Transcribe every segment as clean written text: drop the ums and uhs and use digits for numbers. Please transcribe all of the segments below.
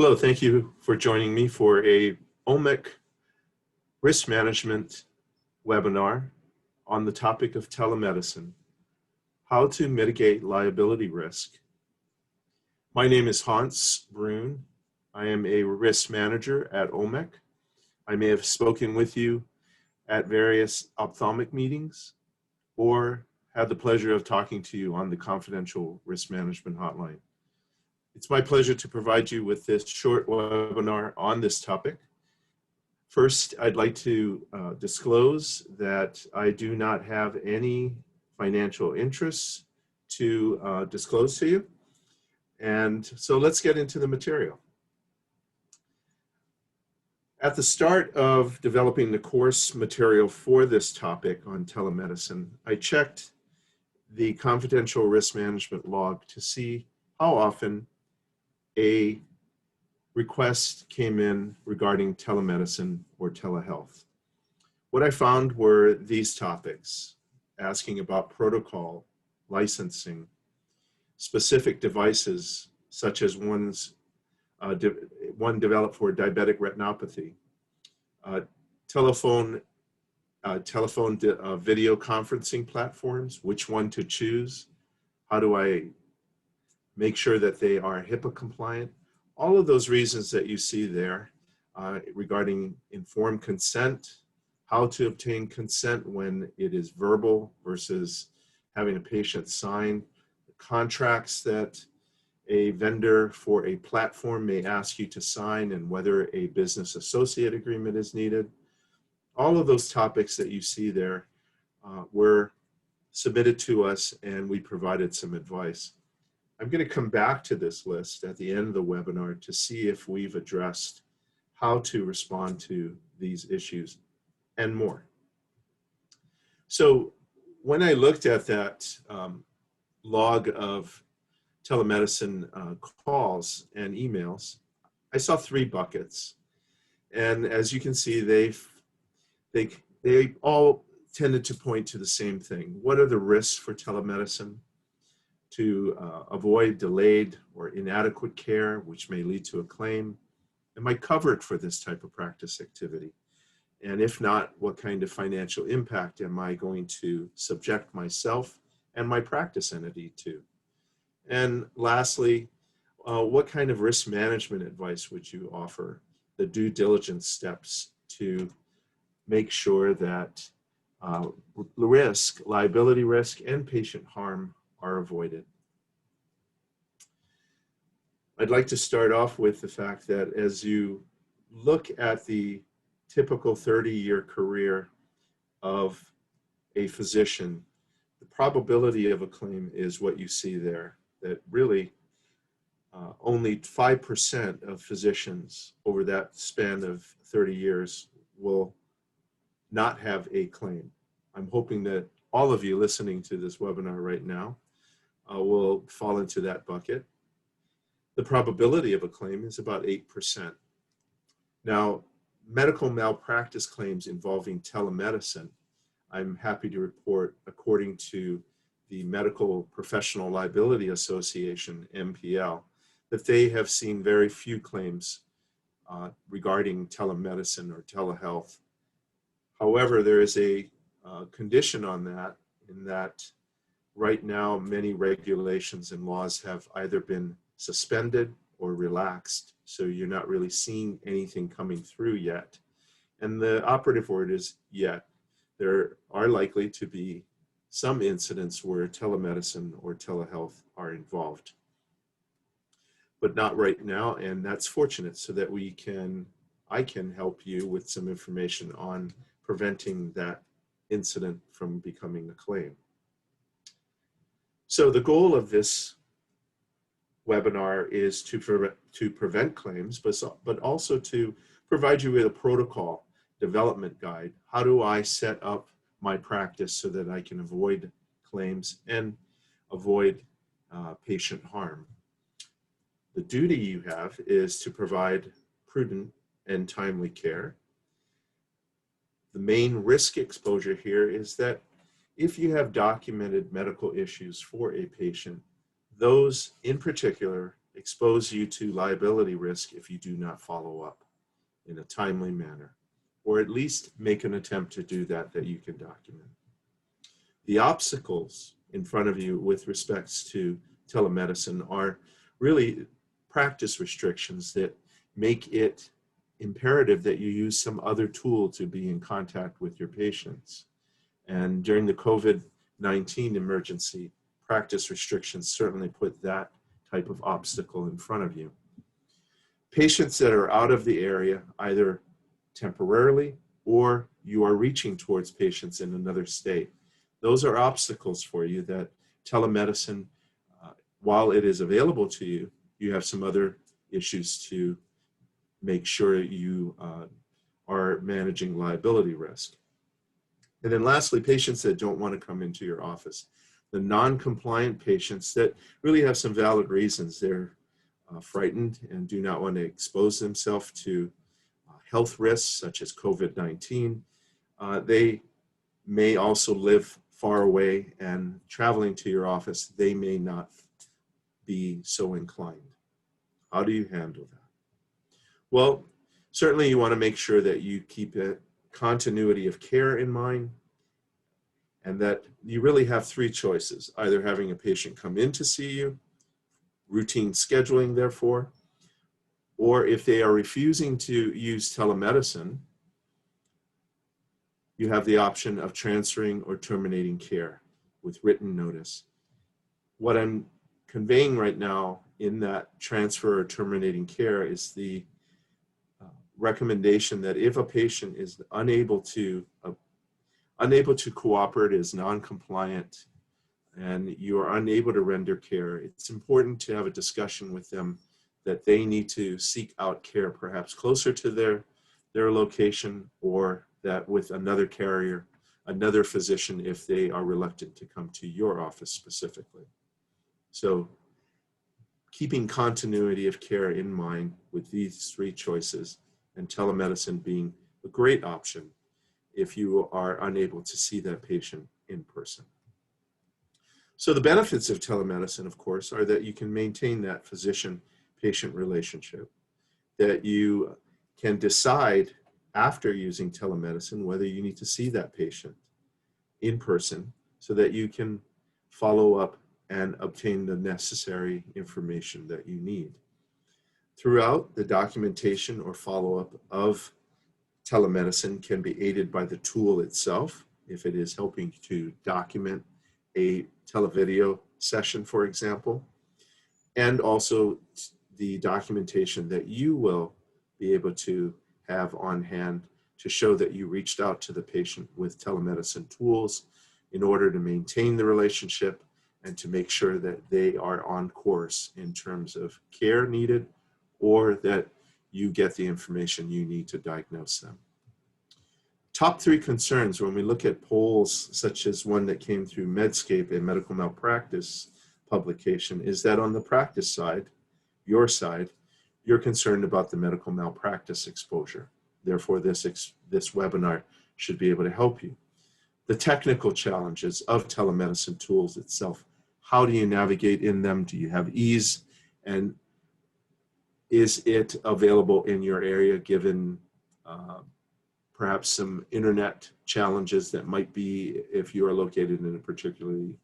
Hello, thank you for joining me for a OMIC risk management webinar on the topic of telemedicine, how to mitigate liability risk. My name is Hans Bruhn. I am a risk manager at OMIC. I may have spoken with you at various ophthalmic meetings or had the pleasure of talking to you on the confidential risk management hotline. It's my pleasure to provide you with this short webinar on this topic. First, I'd like to disclose that I do not have any financial interests to disclose to you. And so let's get into the material. At the start of developing the course material for this topic on telemedicine, I checked the confidential risk management log to see how often a request came in regarding telemedicine or telehealth. What I found were these topics, asking about protocol, licensing, specific devices such as one developed for diabetic retinopathy, telephone video conferencing platforms, which one to choose, how do I make sure that they are HIPAA compliant. All of those reasons that you see there regarding informed consent, how to obtain consent when it is verbal versus having a patient sign, the contracts that a vendor for a platform may ask you to sign, and whether a business associate agreement is needed. All of those topics that you see there were submitted to us, and we provided some advice. I'm going to come back to this list at the end of the webinar to see if we've addressed how to respond to these issues and more. So when I looked at that log of telemedicine calls and emails, I saw three buckets. And as you can see, they all tended to point to the same thing. What are the risks for telemedicine? To avoid delayed or inadequate care, which may lead to a claim? Am I covered for this type of practice activity? And if not, what kind of financial impact am I going to subject myself and my practice entity to? And lastly, what kind of risk management advice would you offer? The due diligence steps to make sure that liability risk, and patient harm are avoided. I'd like to start off with the fact that as you look at the typical 30-year career of a physician, the probability of a claim is what you see there, that really only 5% of physicians over that span of 30 years will not have a claim. I'm hoping that all of you listening to this webinar right now will fall into that bucket. The probability of a claim is about 8%. Now, medical malpractice claims involving telemedicine, I'm happy to report, according to the Medical Professional Liability Association, MPL, that they have seen very few claims regarding telemedicine or telehealth. However, there is a condition on that, in that right now many regulations and laws have either been suspended or relaxed, so you're not really seeing anything coming through yet. And the operative word is yet. There are likely to be some incidents where telemedicine or telehealth are involved, but not right now, and that's fortunate, so that I can help you with some information on preventing that incident from becoming a claim. So the goal of this webinar is to prevent claims, but also to provide you with a protocol development guide. How do I set up my practice so that I can avoid claims and avoid patient harm? The duty you have is to provide prudent and timely care. The main risk exposure here is that if you have documented medical issues for a patient, those in particular expose you to liability risk if you do not follow up in a timely manner, or at least make an attempt to do that you can document. The obstacles in front of you with respects to telemedicine are really practice restrictions that make it imperative that you use some other tool to be in contact with your patients. And during the COVID-19 emergency, practice restrictions certainly put that type of obstacle in front of you. Patients that are out of the area, either temporarily or you are reaching towards patients in another state, those are obstacles for you that telemedicine, while it is available to you, you have some other issues to make sure you are managing liability risk. And then lastly, patients that don't want to come into your office. The non-compliant patients that really have some valid reasons. They're frightened and do not want to expose themselves to health risks such as COVID-19. They may also live far away, and traveling to your office, they may not be so inclined. How do you handle that? Well, certainly you want to make sure that you keep a continuity of care in mind, and that you really have three choices: either having a patient come in to see you, routine scheduling therefore, or if they are refusing to use telemedicine, you have the option of transferring or terminating care with written notice. What I'm conveying right now in that transfer or terminating care is the recommendation that if a patient is unable to cooperate, is non-compliant, and you are unable to render care, it's important to have a discussion with them that they need to seek out care perhaps closer to their location, or that with another carrier, another physician, if they are reluctant to come to your office specifically. So keeping continuity of care in mind with these three choices, and telemedicine being a great option if you are unable to see that patient in person. So the benefits of telemedicine, of course, are that you can maintain that physician-patient relationship, that you can decide after using telemedicine whether you need to see that patient in person so that you can follow up and obtain the necessary information that you need. Throughout, the documentation or follow-up of telemedicine can be aided by the tool itself, if it is helping to document a televideo session, for example, and also the documentation that you will be able to have on hand to show that you reached out to the patient with telemedicine tools in order to maintain the relationship and to make sure that they are on course in terms of care needed, or that you get the information you need to diagnose them. Top three concerns when we look at polls, such as one that came through Medscape, a medical malpractice publication, is that on the practice side, your side, you're concerned about the medical malpractice exposure. Therefore, this webinar should be able to help you. The technical challenges of telemedicine tools itself. How do you navigate in them? Do you have ease? And is it available in your area given perhaps some internet challenges that might be if you are located in a particularly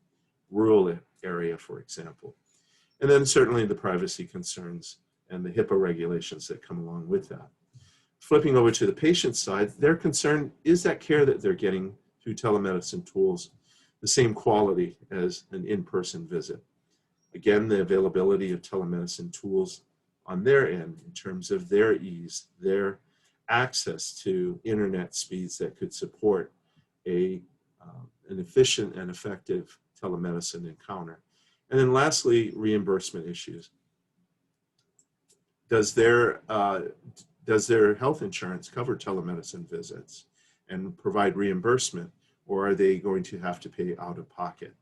rural area, for example? And then certainly the privacy concerns and the HIPAA regulations that come along with that. Flipping over to the patient side, their concern is that care that they're getting through telemedicine tools the same quality as an in-person visit. Again, the availability of telemedicine tools on their end in terms of their ease, their access to internet speeds that could support an efficient and effective telemedicine encounter. And then lastly, reimbursement issues. Does their health insurance cover telemedicine visits and provide reimbursement, or are they going to have to pay out of pocket?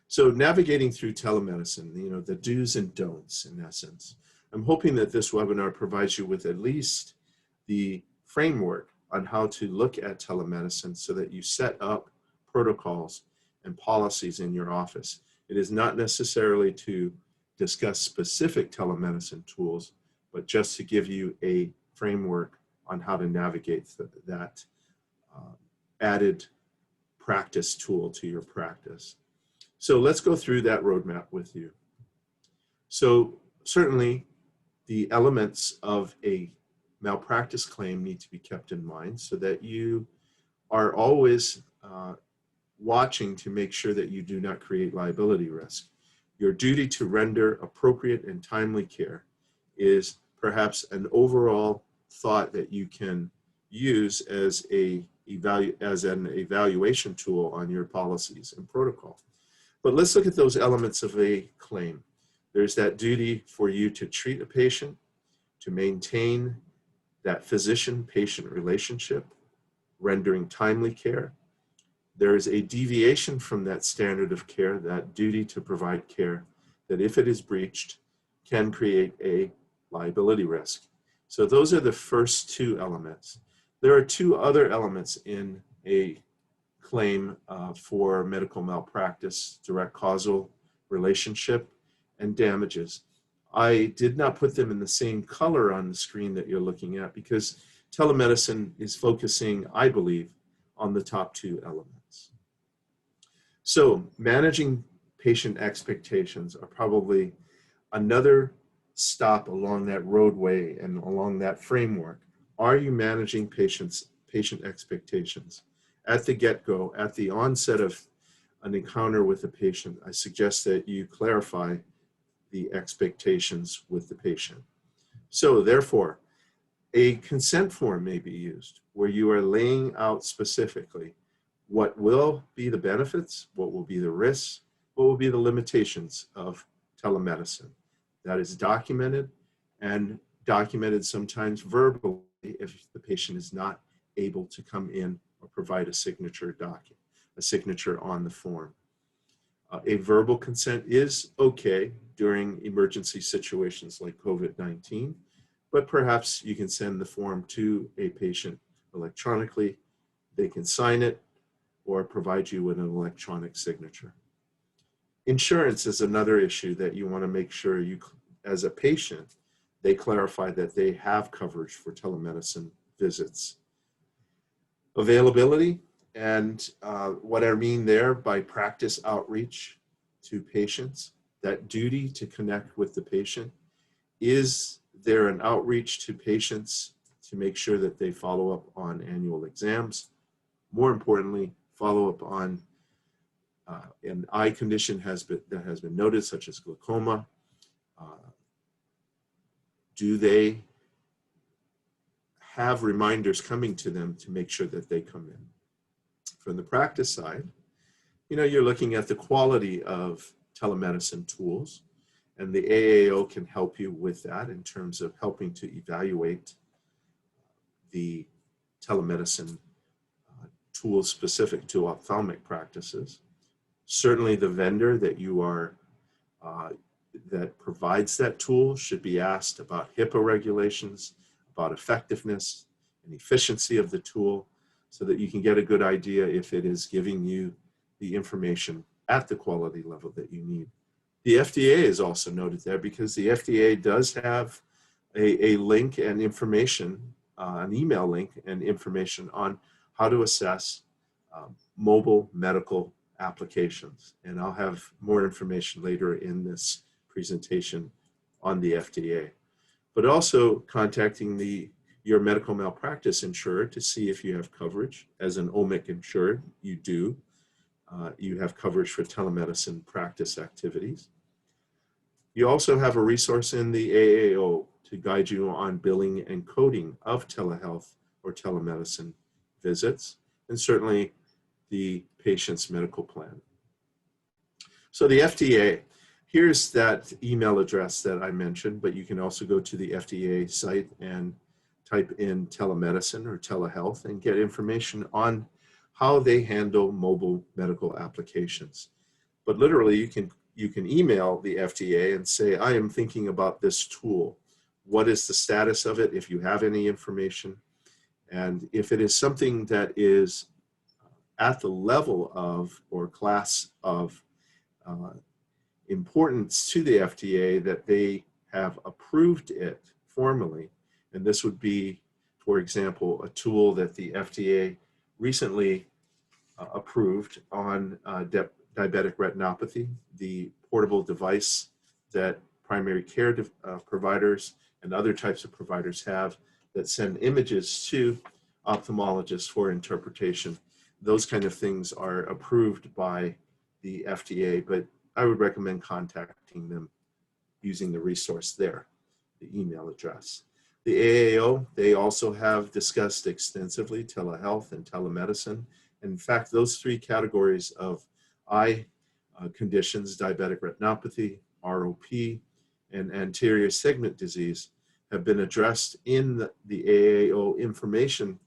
So navigating through telemedicine, the do's and don'ts in essence. I'm hoping that this webinar provides you with at least the framework on how to look at telemedicine so that you set up protocols and policies in your office. It is not necessarily to discuss specific telemedicine tools, but just to give you a framework on how to navigate that added practice tool to your practice. So let's go through that roadmap with you. So certainly the elements of a malpractice claim need to be kept in mind so that you are always watching to make sure that you do not create liability risk. Your duty to render appropriate and timely care is perhaps an overall thought that you can use as an evaluation tool on your policies and protocol. But let's look at those elements of a claim. There's that duty for you to treat a patient, to maintain that physician-patient relationship, rendering timely care. There is a deviation from that standard of care, that duty to provide care, that if it is breached, can create a liability risk. So those are the first two elements. There are two other elements in a claim for medical malpractice: direct causal relationship and damages. I did not put them in the same color on the screen that you're looking at because telemedicine is focusing, I believe, on the top two elements. So managing patient expectations are probably another stop along that roadway and along that framework. Are you managing patient expectations? At the get-go, at the onset of an encounter with a patient, I suggest that you clarify the expectations with the patient. So therefore, a consent form may be used where you are laying out specifically what will be the benefits, what will be the risks, what will be the limitations of telemedicine. That is documented, and documented sometimes verbally if the patient is not able to come in or provide a signature on the form. A verbal consent is okay during emergency situations like COVID-19, but perhaps you can send the form to a patient electronically. They can sign it or provide you with an electronic signature. Insurance is another issue that you want to make sure you, as a patient, they clarify that they have coverage for telemedicine visits. Availability, and what I mean there by practice outreach to patients, that duty to connect with the patient. Is there an outreach to patients to make sure that they follow up on annual exams? More importantly, follow up on an eye condition that has been noted, such as glaucoma. Do they have reminders coming to them to make sure that they come in? From the practice side, you're looking at the quality of telemedicine tools, and the AAO can help you with that in terms of helping to evaluate the telemedicine tools specific to ophthalmic practices. Certainly the vendor that you are that provides that tool should be asked about HIPAA regulations, about effectiveness and efficiency of the tool, so that you can get a good idea if it is giving you the information at the quality level that you need. The FDA is also noted there because the FDA does have a link and information, an email link and information on how to assess mobile medical applications. And I'll have more information later in this presentation on the FDA. But also contacting your medical malpractice insurer to see if you have coverage. As an OMIC insured, you do. You have coverage for telemedicine practice activities. You also have a resource in the AAO to guide you on billing and coding of telehealth or telemedicine visits, and certainly the patient's medical plan. So the FDA, here's that email address that I mentioned, but you can also go to the FDA site and type in telemedicine or telehealth and get information on how they handle mobile medical applications. But literally, you can email the FDA and say, I am thinking about this tool. What is the status of it, if you have any information? And if it is something that is at the level of or class of importance to the FDA that they have approved it formally. And this would be, for example, a tool that the FDA recently approved on diabetic retinopathy, the portable device that primary care providers and other types of providers have that send images to ophthalmologists for interpretation. Those kind of things are approved by the FDA, but I would recommend contacting them using the resource there, the email address. The AAO, they also have discussed extensively telehealth and telemedicine. In fact, those three categories of eye conditions, diabetic retinopathy, ROP, and anterior segment disease, have been addressed in the AAO information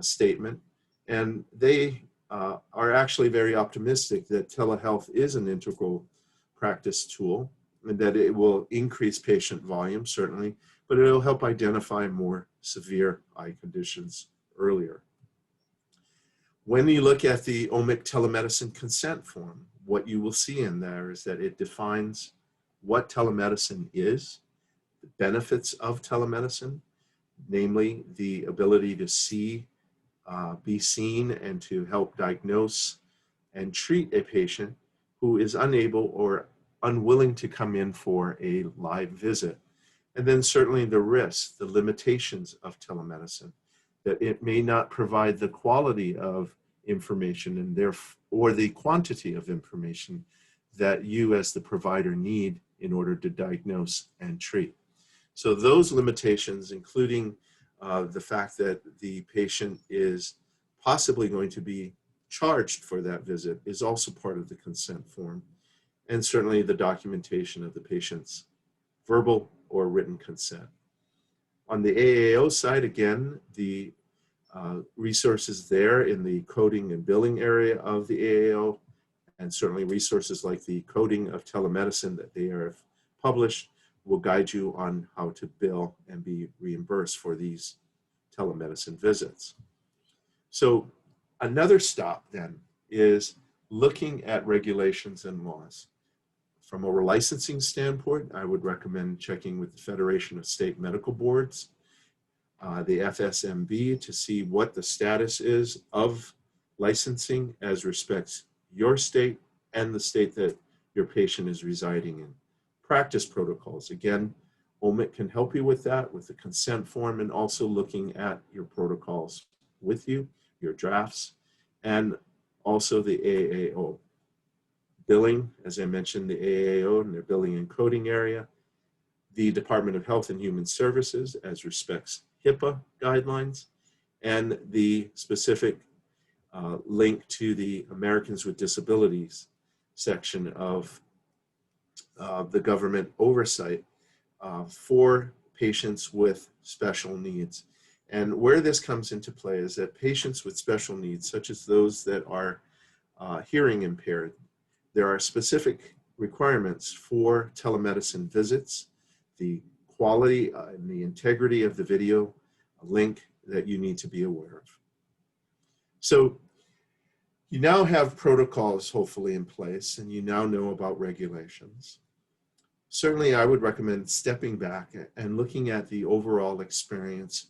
statement. And they are actually very optimistic that telehealth is an integral practice tool and that it will increase patient volume, certainly, but it'll help identify more severe eye conditions earlier. When you look at the OMIC telemedicine consent form, what you will see in there is that it defines what telemedicine is, the benefits of telemedicine, namely the ability to see, be seen, and to help diagnose and treat a patient who is unable or unwilling to come in for a live visit. And then certainly the risks, the limitations of telemedicine, that it may not provide the quality of information and or the quantity of information that you as the provider need in order to diagnose and treat. So those limitations, including the fact that the patient is possibly going to be charged for that visit, is also part of the consent form, and certainly the documentation of the patient's verbal or written consent. On the AAO side, again, the resources there in the coding and billing area of the AAO, and certainly resources like the coding of telemedicine that they have published, will guide you on how to bill and be reimbursed for these telemedicine visits. So another stop then is looking at regulations and laws. From a licensing standpoint, I would recommend checking with the Federation of State Medical Boards, the FSMB, to see what the status is of licensing as respects your state and the state that your patient is residing in. Practice protocols, again, OMIC can help you with that, with the consent form, and also looking at your protocols with you, your drafts, and also the AAO. Billing, as I mentioned, the AAO and their billing and coding area, the Department of Health and Human Services as respects HIPAA guidelines, and the specific link to the Americans with Disabilities section of the government oversight for patients with special needs. And where this comes into play is that patients with special needs, such as those that are hearing impaired, there are specific requirements for telemedicine visits, the quality and the integrity of the video link that you need to be aware of. So you now have protocols hopefully in place, and you now know about regulations. Certainly, I would recommend stepping back and looking at the overall experience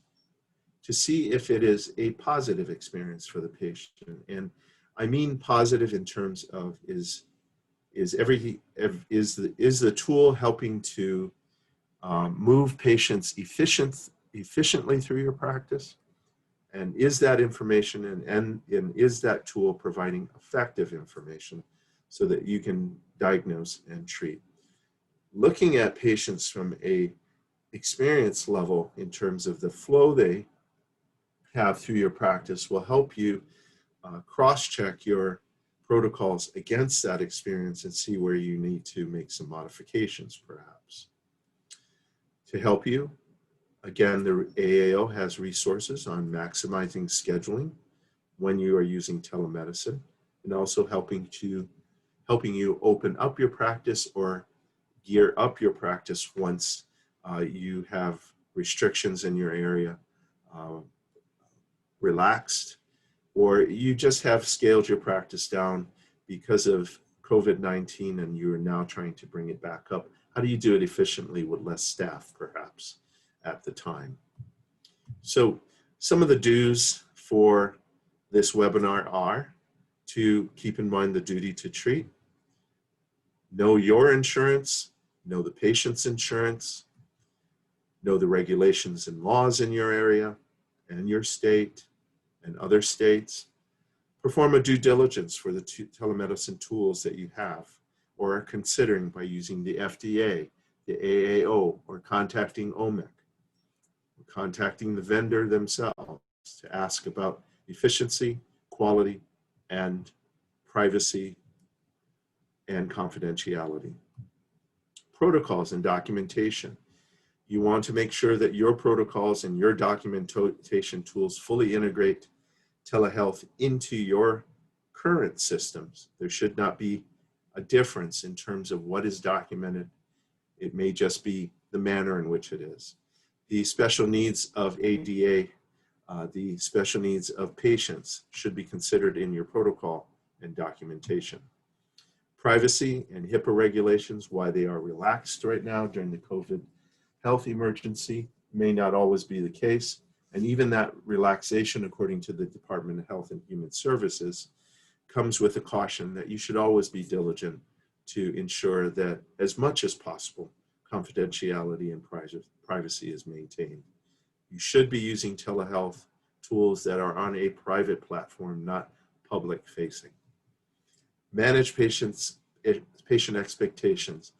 to see if it is a positive experience for the patient. And I mean positive in terms of is the tool helping to move patients efficiently through your practice? And is that information and is that tool providing effective information so that you can diagnose and treat? Looking at patients from a experience level in terms of the flow they have through your practice will help you cross-check your protocols against that experience and see where you need to make some modifications perhaps. To help you, again, the AAO has resources on maximizing scheduling when you are using telemedicine, and also helping you open up your practice or gear up your practice once you have restrictions in your area relaxed, or you just have scaled your practice down because of COVID-19 and you are now trying to bring it back up? How do you do it efficiently with less staff, perhaps, at the time? So some of the do's for this webinar are to keep in mind the duty to treat, know your insurance, know the patient's insurance, know the regulations and laws in your area and your state and other states. Perform a due diligence for the telemedicine tools that you have or are considering by using the FDA, the AAO, or contacting OMIC, or contacting the vendor themselves to ask about efficiency, quality, and privacy and confidentiality. Protocols and documentation. You want to make sure that your protocols and your documentation tools fully integrate telehealth into your current systems. There should not be a difference in terms of what is documented. It may just be the manner in which it is. The special needs of ADA, the special needs of patients should be considered in your protocol and documentation. Privacy and HIPAA regulations, why they are relaxed right now during the COVID health emergency, may not always be the case. And even that relaxation, according to the Department of Health and Human Services, comes with a caution that you should always be diligent to ensure that as much as possible, confidentiality and privacy is maintained. You should be using telehealth tools that are on a private platform, not public facing. Manage patient expectations,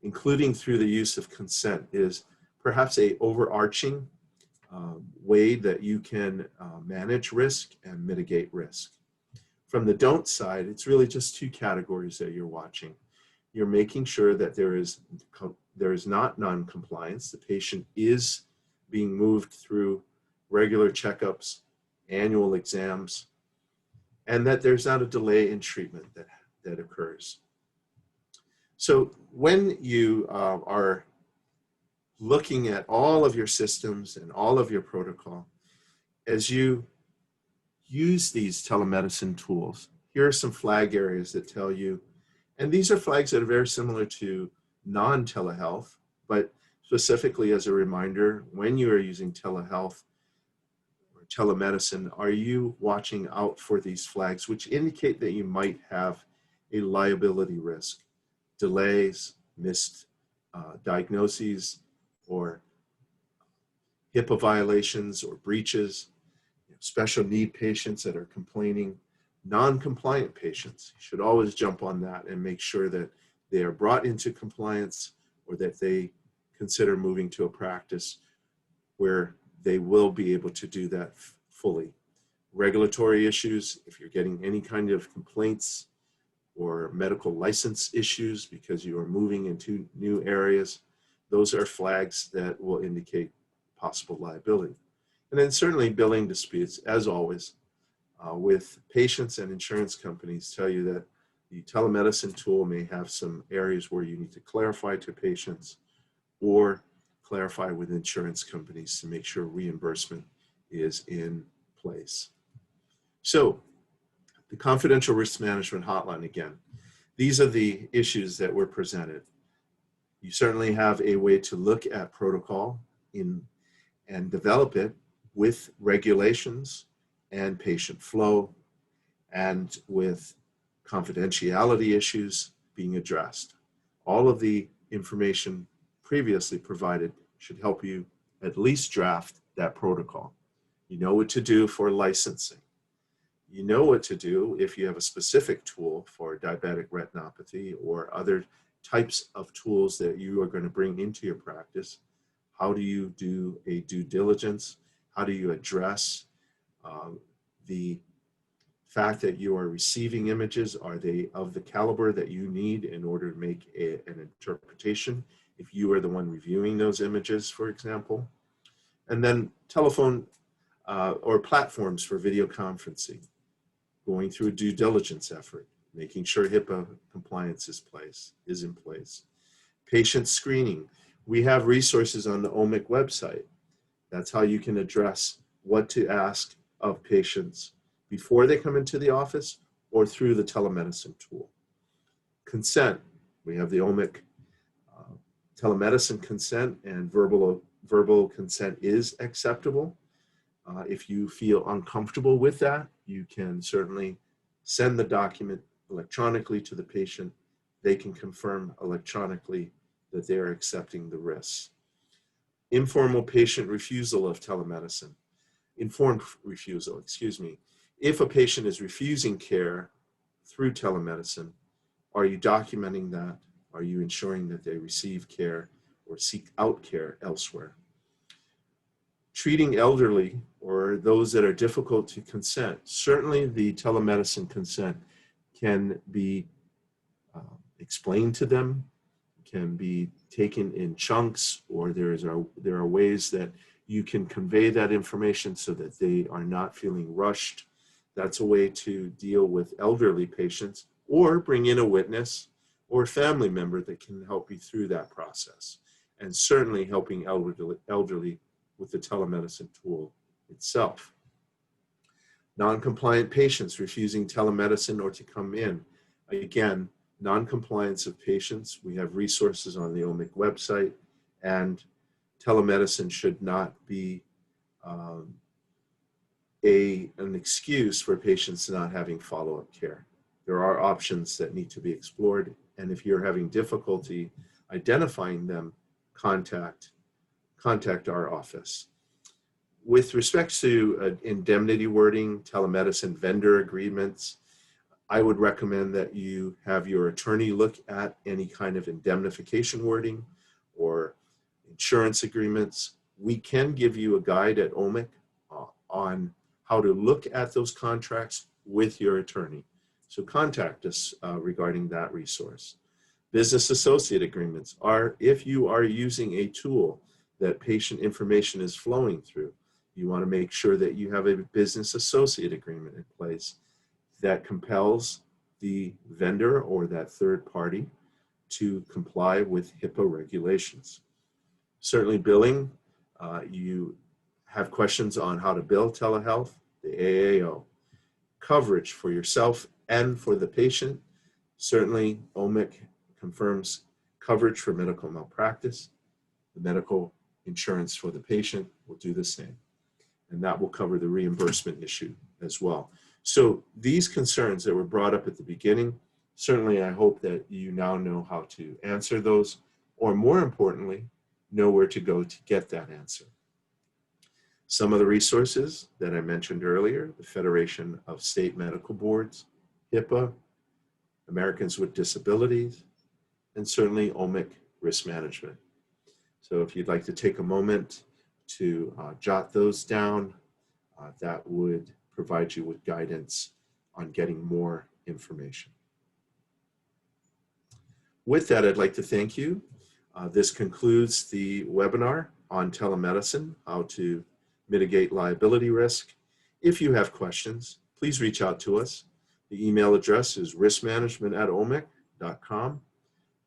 including through the use of consent, is perhaps a overarching way that you can manage risk and mitigate risk. From the don't side, it's really just two categories that you're watching. You're making sure that there is not non-compliance. The patient is being moved through regular checkups, annual exams, and that there's not a delay in treatment that occurs. So when you are looking at all of your systems and all of your protocol, as you use these telemedicine tools, here are some flag areas that tell you, and these are flags that are very similar to non-telehealth, but specifically as a reminder, when you are using telehealth or telemedicine, are you watching out for these flags, which indicate that you might have a liability risk, delays, missed diagnoses, or HIPAA violations or breaches, special need patients that are complaining, non-compliant patients. You should always jump on that and make sure that they are brought into compliance or that they consider moving to a practice where they will be able to do that fully. Regulatory issues, if you're getting any kind of complaints or medical license issues because you are moving into new areas, those are flags that will indicate possible liability. And then certainly billing disputes, as always, with patients and insurance companies tell you that the telemedicine tool may have some areas where you need to clarify to patients or clarify with insurance companies to make sure reimbursement is in place. So the confidential risk management hotline again, these are the issues that were presented. You certainly have a way to look at protocol and develop it with regulations and patient flow and with confidentiality issues being addressed. All of the information previously provided should help you at least draft that protocol. You know what to do for licensing. You know what to do if you have a specific tool for diabetic retinopathy or other types of tools that you are going to bring into your practice. How do you do a due diligence? How do you address the fact that you are receiving images? Are they of the caliber that you need in order to make an interpretation? If you are the one reviewing those images, for example. And then telephone or platforms for video conferencing, going through a due diligence effort, making sure HIPAA compliance is in place. Patient screening. We have resources on the OMIC website. That's how you can address what to ask of patients before they come into the office or through the telemedicine tool. Consent. We have the OMIC telemedicine consent, and verbal consent is acceptable. If you feel uncomfortable with that, you can certainly send the document electronically to the patient. They can confirm electronically that they are accepting the risks. Informal patient refusal of telemedicine. Informed refusal, excuse me. If a patient is refusing care through telemedicine, are you documenting that? Are you ensuring that they receive care or seek out care elsewhere? Treating elderly or those that are difficult to consent. Certainly the telemedicine consent can be explained to them, can be taken in chunks, or there are ways that you can convey that information so that they are not feeling rushed. That's a way to deal with elderly patients, or bring in a witness or a family member that can help you through that process. And certainly helping elderly with the telemedicine tool itself. Non-compliant patients refusing telemedicine or to come in. Again, non-compliance of patients, we have resources on the OMIC website, and telemedicine should not be an excuse for patients not having follow-up care. There are options that need to be explored, and if you're having difficulty identifying them, contact our office. With respect to indemnity wording, telemedicine vendor agreements, I would recommend that you have your attorney look at any kind of indemnification wording or insurance agreements. We can give you a guide at OMIC on how to look at those contracts with your attorney. So contact us regarding that resource. Business associate agreements are, if you are using a tool that patient information is flowing through, you want to make sure that you have a business associate agreement in place that compels the vendor or that third party to comply with HIPAA regulations. Certainly billing, you have questions on how to bill telehealth, the AAO. Coverage for yourself and for the patient. Certainly OMIC confirms coverage for medical malpractice. The medical insurance for the patient will do the same. And that will cover the reimbursement issue as well. So these concerns that were brought up at the beginning, certainly I hope that you now know how to answer those, or more importantly, know where to go to get that answer. Some of the resources that I mentioned earlier, the Federation of State Medical Boards, HIPAA, Americans with Disabilities, and certainly OMIC risk management. So if you'd like to take a moment to jot those down, that would provide you with guidance on getting more information. With that, I'd like to thank you. This concludes the webinar on telemedicine, how to mitigate liability risk. If you have questions, please reach out to us. The email address is riskmanagement@omic.com.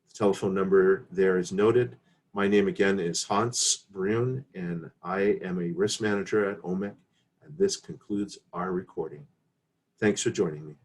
The telephone number there is noted. My name again is Hans Bruhn, and I am a risk manager at OMIC, and this concludes our recording. Thanks for joining me.